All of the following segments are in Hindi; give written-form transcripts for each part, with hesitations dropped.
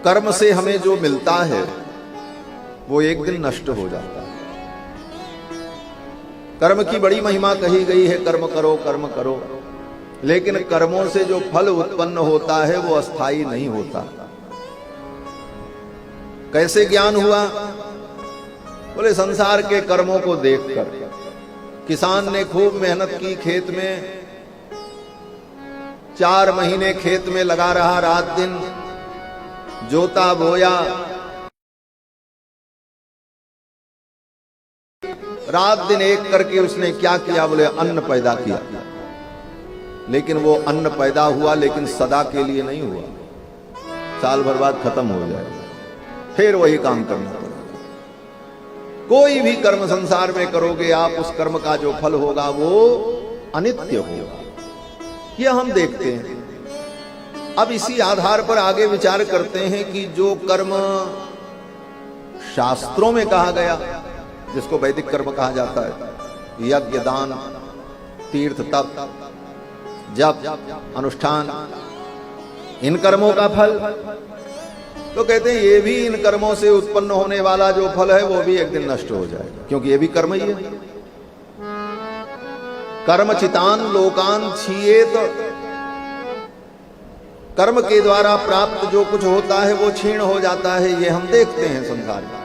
कर्म से हमें जो मिलता है वो एक दिन नष्ट हो जाता है। कर्म की बड़ी महिमा कही गई है, कर्म करो कर्म करो, लेकिन कर्मों से जो फल उत्पन्न होता है वो अस्थाई नहीं होता। कैसे ज्ञान हुआ? बोले संसार के कर्मों को देखकर। किसान ने खूब मेहनत की, खेत में 4 महीने खेत में लगा रहा, रात दिन जोता बोया, रात दिन एक करके उसने क्या किया? बोले अन्न पैदा किया। लेकिन वो अन्न पैदा हुआ, लेकिन सदा के लिए नहीं हुआ, साल भर बाद खत्म हो जाएगा, फिर वही काम करना पड़ेगा। कोई भी कर्म संसार में करोगे आप, उस कर्म का जो फल होगा वो अनित्य होगा। यह हम देखते हैं। अब इसी आधार पर आगे विचार करते हैं कि जो कर्म शास्त्रों में कहा गया, जिसको वैदिक कर्म कहा जाता है, यज्ञ दान तीर्थ तप जप अनुष्ठान, इन कर्मों का फल, तो कहते हैं ये भी इन कर्मों से उत्पन्न होने वाला जो फल है वो भी एक दिन नष्ट हो जाएगा, क्योंकि ये भी कर्म ही है। कर्मचितान लोकान क्षीयेत, कर्म के द्वारा प्राप्त जो कुछ होता है वो क्षीण हो जाता है, ये हम देखते हैं संसार में।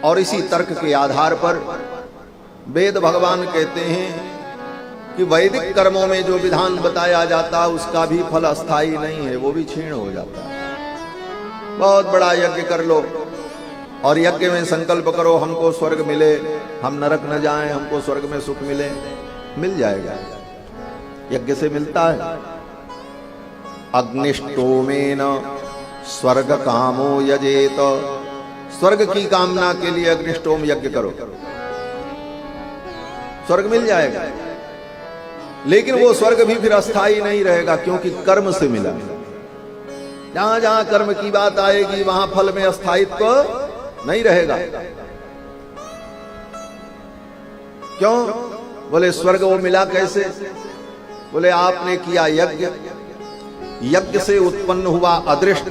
और इसी तर्क के आधार पर वेद भगवान कहते हैं कि वैदिक कर्मों में जो विधान बताया जाता है उसका भी फल अस्थाई नहीं है, वो भी क्षीण हो जाता है। बहुत बड़ा यज्ञ कर लो और यज्ञ में संकल्प करो हमको स्वर्ग मिले, हम नरक न जाएं, हमको स्वर्ग में सुख मिले, मिल जाएगा, यज्ञ से मिलता है। अग्निष्टोमेन स्वर्ग कामो यजेत, स्वर्ग की कामना के लिए अग्निष्टोम यज्ञ करो, स्वर्ग मिल जाएगा। लेकिन वो स्वर्ग भी फिर अस्थाई नहीं रहेगा, क्योंकि कर्म से मिला। जहां जहां कर्म की बात आएगी वहां फल में अस्थायित्व नहीं रहेगा। क्यों? बोले स्वर्ग वो मिला कैसे? बोले आपने किया यज्ञ, यज्ञ से उत्पन्न हुआ अदृष्ट,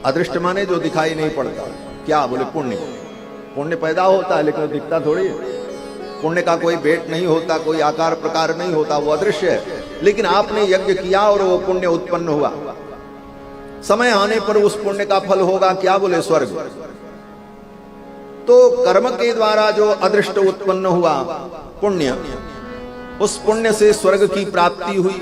अदृष्ट माने जो दिखाई नहीं पड़ता, क्या? बोले पुण्य। पुण्य पैदा होता है लेकिन वो दिखता थोड़ी है, पुण्य का कोई वेट नहीं होता, कोई आकार प्रकार नहीं होता, वो अदृश्य है। लेकिन आपने यज्ञ किया और वो पुण्य उत्पन्न हुआ, समय आने पर उस पुण्य का फल होगा क्या? बोले स्वर्ग। तो कर्म के द्वारा जो अदृष्ट उत्पन्न हुआ पुण्य, उस पुण्य से स्वर्ग की प्राप्ति हुई,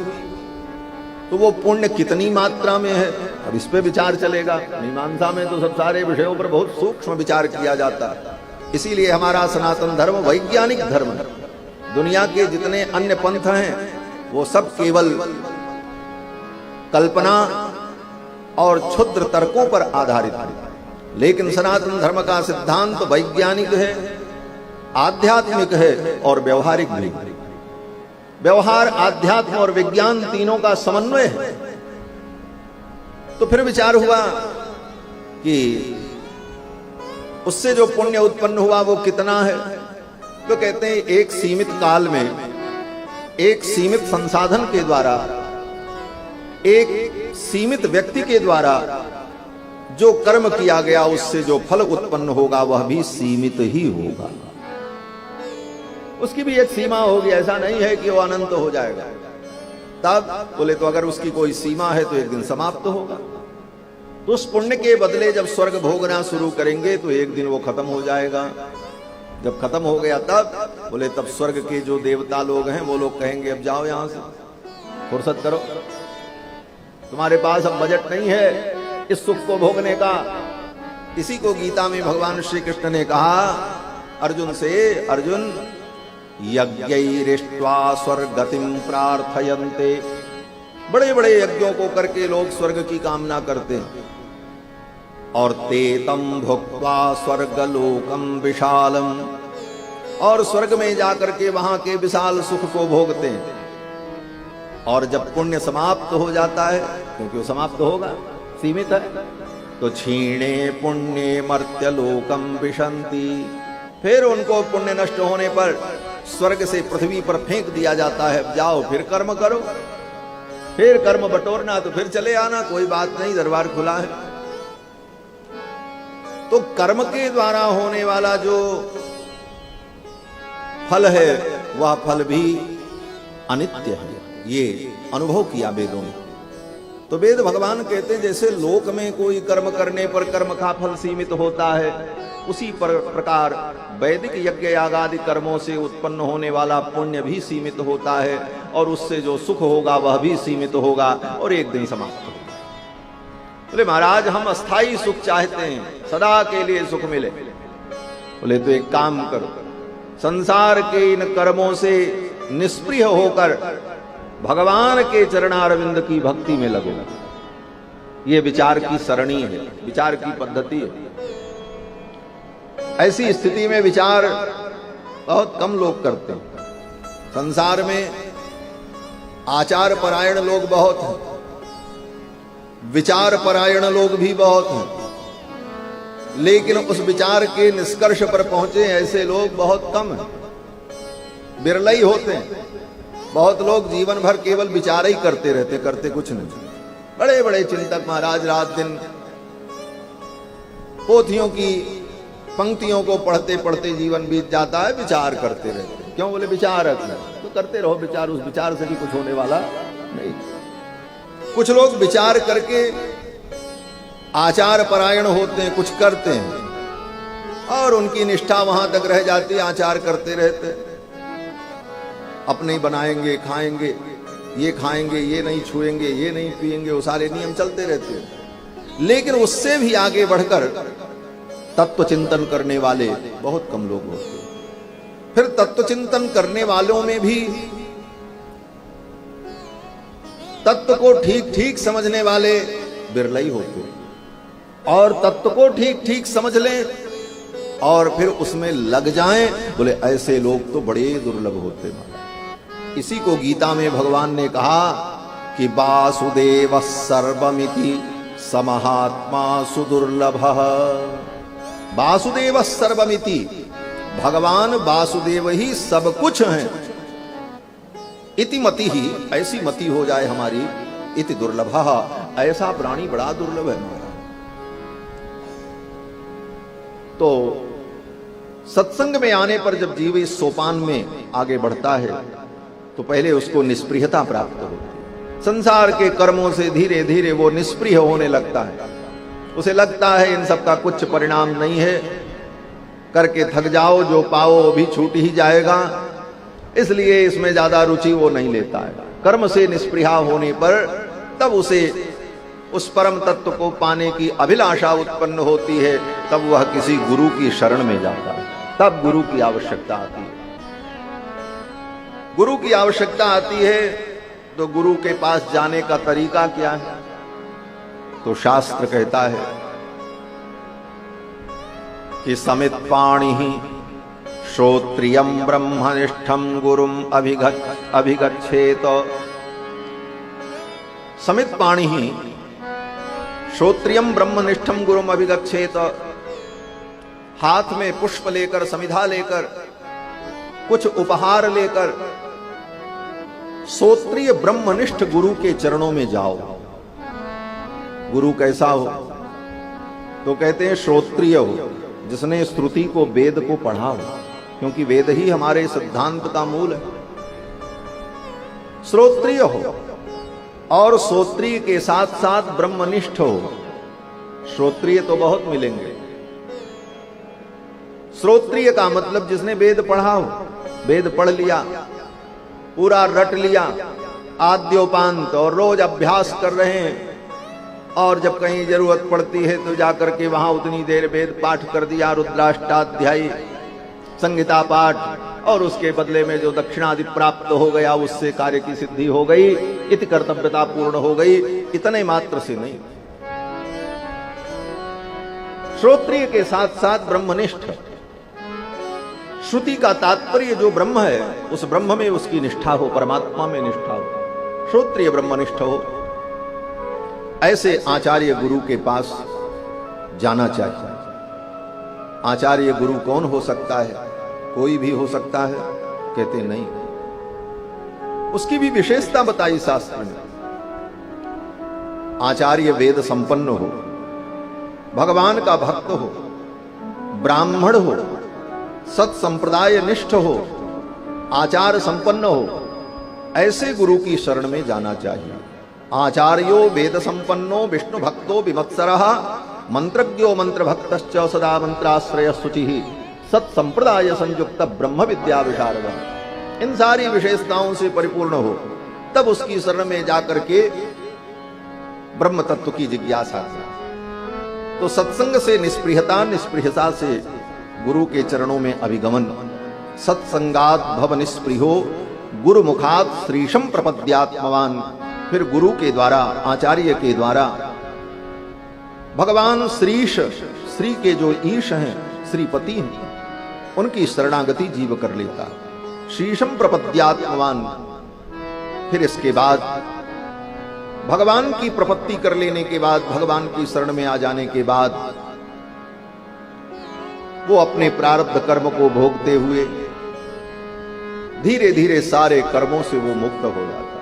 तो वो पुण्य कितनी मात्रा में है, अब इस पे विचार चलेगा। मीमांसा में तो सब सारे विषयों पर बहुत सूक्ष्म विचार किया जाता है। इसीलिए हमारा सनातन धर्म वैज्ञानिक धर्म है। दुनिया के जितने अन्य पंथ हैं वो सब केवल कल्पना और क्षुद्र तर्कों पर आधारित है, लेकिन सनातन धर्म का सिद्धांत वैज्ञानिक है, आध्यात्मिक है और व्यवहारिक भी। व्यवहार, आध्यात्म और विज्ञान तीनों का समन्वय है। तो फिर विचार हुआ कि उससे जो पुण्य उत्पन्न हुआ वो कितना है? तो कहते हैं एक सीमित काल में, एक सीमित संसाधन के द्वारा, एक सीमित व्यक्ति के द्वारा जो कर्म किया गया, उससे जो फल उत्पन्न होगा वह भी सीमित ही होगा। उसकी भी एक सीमा होगी, ऐसा नहीं है कि वो अनंत हो जाएगा। तब बोले तो अगर उसकी कोई सीमा है तो एक दिन समाप्त होगा। तो उस पुण्य के बदले जब स्वर्ग भोगना शुरू करेंगे तो एक दिन वो खत्म हो जाएगा। जब खत्म हो गया तब बोले तब स्वर्ग के जो देवता लोग हैं वो लोग कहेंगे अब जाओ यहां से, फुर्सत करो, तुम्हारे पास अब बजट नहीं है इस सुख को भोगने का। इसी को गीता में भगवान श्री कृष्ण ने कहा अर्जुन से, अर्जुन यज्ञैरिष्ट्वा स्वर्गतिम प्रार्थयन्ते, बड़े बड़े यज्ञों को करके लोग स्वर्ग की कामना करते हैं, और ते तम भुक्त्वा स्वर्गलोकम विशालम, और स्वर्ग में जाकर के वहां के विशाल सुख को भोगते हैं। और जब पुण्य समाप्त हो जाता है, क्योंकि वो समाप्त होगा, सीमित है, तो क्षीणे पुण्ये मर्त्यलोकम विशन्ति, फिर उनको पुण्य नष्ट होने पर स्वर्ग से पृथ्वी पर फेंक दिया जाता है। जाओ फिर कर्म करो, फिर कर्म बटोरना तो फिर चले आना, कोई बात नहीं, दरबार खुला है। तो कर्म के द्वारा होने वाला जो फल है वह फल भी अनित्य है, ये अनुभव किया वेदों ने। तो वेद भगवान कहते हैं जैसे लोक में कोई कर्म करने पर कर्म का फल सीमित होता है, उसी प्रकार वैदिक यज्ञ यागादि कर्मों से उत्पन्न होने वाला पुण्य भी सीमित होता है, और उससे जो सुख होगा वह भी सीमित होगा और एक दिन समाप्त होगा। बोले महाराज हम अस्थाई सुख चाहते हैं, सदा के लिए सुख मिले। बोले तो एक काम करो, संसार के इन कर्मों से निष्प्रिय होकर भगवान के चरणारविंद की भक्ति में लगो। ये विचार की सरणी है, विचार की पद्धति है। ऐसी स्थिति में विचार बहुत कम लोग करते हैं। संसार में आचार परायण लोग बहुत हैं, विचार परायण लोग भी बहुत हैं, लेकिन उस विचार के निष्कर्ष पर पहुंचे ऐसे लोग बहुत कम हैं, बिरला ही होते हैं। बहुत लोग जीवन भर केवल विचार ही करते रहते, करते कुछ नहीं। बड़े बड़े चिंतक महाराज रात दिन पोथियों की पंक्तियों को पढ़ते पढ़ते जीवन बीत जाता है, विचार करते रहते। क्यों? बोले विचार रखना तो करते रहो विचार, उस विचार से भी कुछ होने वाला नहीं। कुछ लोग विचार करके आचार परायण होते हैं, कुछ करते हैं और उनकी निष्ठा वहां तक रह जाती है, आचार करते रहते। अपने बनाएंगे, खाएंगे, ये खाएंगे, ये नहीं छुएंगे, ये नहीं पिएंगे, वो सारे नियम चलते रहते हैं। लेकिन उससे भी आगे बढ़कर तत्व चिंतन करने वाले बहुत कम लोग होते हैं। फिर तत्व चिंतन करने वालों में भी तत्व को ठीक ठीक समझने वाले बिरला ही होते हैं। और तत्व को ठीक ठीक समझ लें और फिर उसमें लग जाएं, बोले ऐसे लोग तो बड़े दुर्लभ होते हैं। इसी को गीता में भगवान ने कहा कि वासुदेव सर्वमिति समहात्मा सुदुर्लभः। वासुदेव सर्वमिति, भगवान वासुदेव ही सब कुछ हैं। इति मति ही, ऐसी मति हो जाए हमारी, इति दुर्लभः, ऐसा प्राणी बड़ा दुर्लभ है। तो सत्संग में आने पर जब जीव इस सोपान में आगे बढ़ता है तो पहले उसको निष्प्रियता प्राप्त होती है। संसार के कर्मों से धीरे धीरे वो निष्प्रिय होने लगता है। उसे लगता है इन सब का कुछ परिणाम नहीं है, करके थक जाओ, जो पाओ वो भी छूट ही जाएगा, इसलिए इसमें ज्यादा रुचि वो नहीं लेता है। कर्म से निष्प्रिया होने पर तब उसे उस परम तत्व को पाने की अभिलाषा उत्पन्न होती है, तब वह किसी गुरु की शरण में जाता है। तब गुरु की आवश्यकता आती है। गुरु की आवश्यकता आती है तो गुरु के पास जाने का तरीका क्या है? तो शास्त्र कहता है कि समित पाणि श्रोत्रियम ब्रह्मनिष्ठम गुरुम अभिगच्छेत। समित पाणि श्रोत्रियम ब्रह्मनिष्ठम गुरुम अभिगच्छेत। हाथ में पुष्प लेकर, समिधा लेकर, कुछ उपहार लेकर श्रोत्रिय ब्रह्मनिष्ठ गुरु के चरणों में जाओ। गुरु कैसा हो? तो कहते हैं श्रोत्रिय हो, जिसने श्रुति को, वेद को पढ़ा हो, क्योंकि वेद ही हमारे सिद्धांत का मूल है। श्रोत्रिय हो और श्रोत्रिय के साथ साथ ब्रह्मनिष्ठ हो। श्रोत्रिय तो बहुत मिलेंगे। श्रोत्रिय का मतलब जिसने वेद पढ़ा हो, वेद पढ़ लिया, पूरा रट लिया आद्योपांत, और रोज अभ्यास कर रहे हैं, और जब कहीं जरूरत पड़ती है तो जाकर के वहां उतनी देर वेद पाठ कर दिया, रुद्राष्टाध्यायी, संहिता पाठ, और उसके बदले में जो दक्षिणादि प्राप्त हो गया उससे कार्य की सिद्धि हो गई, इति कर्तव्यता पूर्ण हो गई। इतने मात्र से नहीं, श्रोत्रिय के साथ साथ ब्रह्मनिष्ठ। श्रुति का तात्पर्य जो ब्रह्म है, उस ब्रह्म में उसकी निष्ठा हो, परमात्मा में निष्ठा हो, श्रोत्रिय ब्रह्मनिष्ठ हो। ऐसे आचार्य गुरु के पास जाना चाहिए। आचार्य गुरु कौन हो सकता है? कोई भी हो सकता है? कहते नहीं, उसकी भी विशेषता बताई शास्त्र में। आचार्य वेद संपन्न हो, भगवान का भक्त हो, ब्राह्मण हो, सत संप्रदाय निष्ठ हो, आचार संपन्न हो, ऐसे गुरु की शरण में जाना चाहिए। आचार्यो वेद संपन्नो विष्णु भक्तो विमत्सरः मंत्रज्ञो मंत्र भक्तश्च सदा मंत्राश्रय शुचि सत संप्रदाय संयुक्त ब्रह्म विद्या विशारद। इन सारी विशेषताओं से परिपूर्ण हो, तब उसकी शरण में जाकर के ब्रह्म तत्व की जिज्ञासा। तो सत्संग से निष्पृहता, निष्पृहता से गुरु के चरणों में अभिगमन। सत्संगात भव निष्पृहो गुरु मुखात श्रीशम प्रपद्यात्मवान। फिर गुरु के द्वारा, आचार्य के द्वारा भगवान श्रीश, श्री के जो ईश हैं, श्रीपति हैं, उनकी शरणागति जीव कर लेता। श्रीशम प्रपद्यात्मवान। फिर इसके बाद भगवान की प्रपत्ति कर लेने के बाद, भगवान की शरण में आ जाने के बाद, वो अपने प्रारब्ध कर्म को भोगते हुए धीरे धीरे सारे कर्मों से वो मुक्त हो जाता है।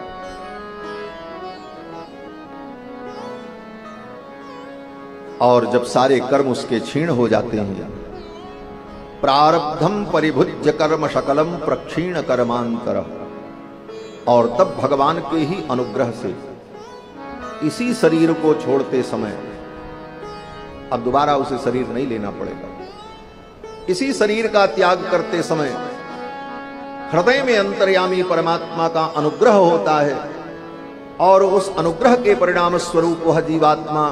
और जब सारे कर्म उसके क्षीण हो जाते हैं, प्रारब्धम परिभुज्य कर्म शकलम प्रक्षीण कर्मांतर। और तब भगवान के ही अनुग्रह से इसी शरीर को छोड़ते समय, अब दोबारा उसे शरीर नहीं लेना पड़ेगा, इसी शरीर का त्याग करते समय हृदय में अंतर्यामी परमात्मा का अनुग्रह होता है। और उस अनुग्रह के परिणाम स्वरूप वह जीवात्मा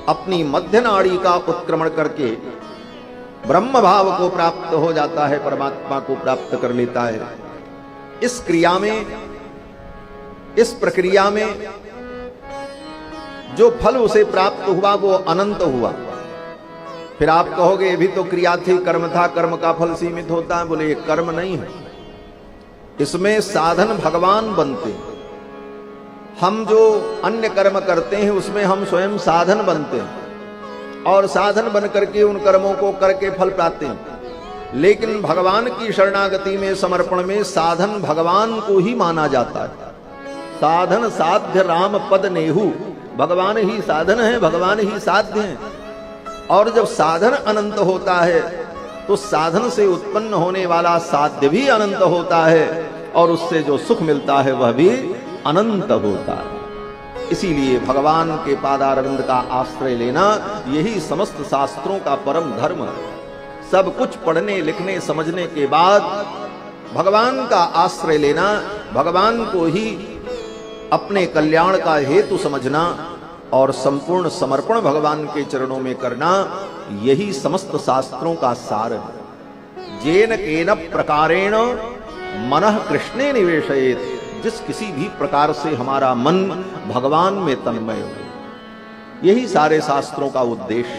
अपनी मध्य नाड़ी का उत्क्रमण करके ब्रह्म भाव को प्राप्त हो जाता है, परमात्मा को प्राप्त कर लेता है। इस क्रिया में, इस प्रक्रिया में जो फल उसे प्राप्त हुआ वो अनंत हुआ। फिर आप कहोगे अभी तो क्रिया थी, कर्म था, कर्म का फल सीमित होता है। बोले ये कर्म नहीं है, इसमें साधन भगवान बनते। हम जो अन्य कर्म करते हैं उसमें हम स्वयं साधन बनते हैं और साधन बन करके उन कर्मों को करके फल पाते हैं। लेकिन भगवान की शरणागति में, समर्पण में साधन भगवान को ही माना जाता है। साधन साध्य राम पद नेहु। भगवान ही साधन है, भगवान ही साध्य है। और जब साधन अनंत होता है तो साधन से उत्पन्न होने वाला साध्य भी अनंत होता है और उससे जो सुख मिलता है वह भी अनंत होता है। इसीलिए भगवान के पादारविंद का आश्रय लेना यही समस्त शास्त्रों का परम धर्म है। सब कुछ पढ़ने लिखने समझने के बाद भगवान का आश्रय लेना, भगवान को ही अपने कल्याण का हेतु समझना और संपूर्ण समर्पण भगवान के चरणों में करना, यही समस्त शास्त्रों का सार है। जेन केन प्रकारेण मनः कृष्णे निवेशयेत्। जिस किसी भी प्रकार से हमारा मन भगवान में तन्मय हो, यही सारे शास्त्रों का उद्देश्य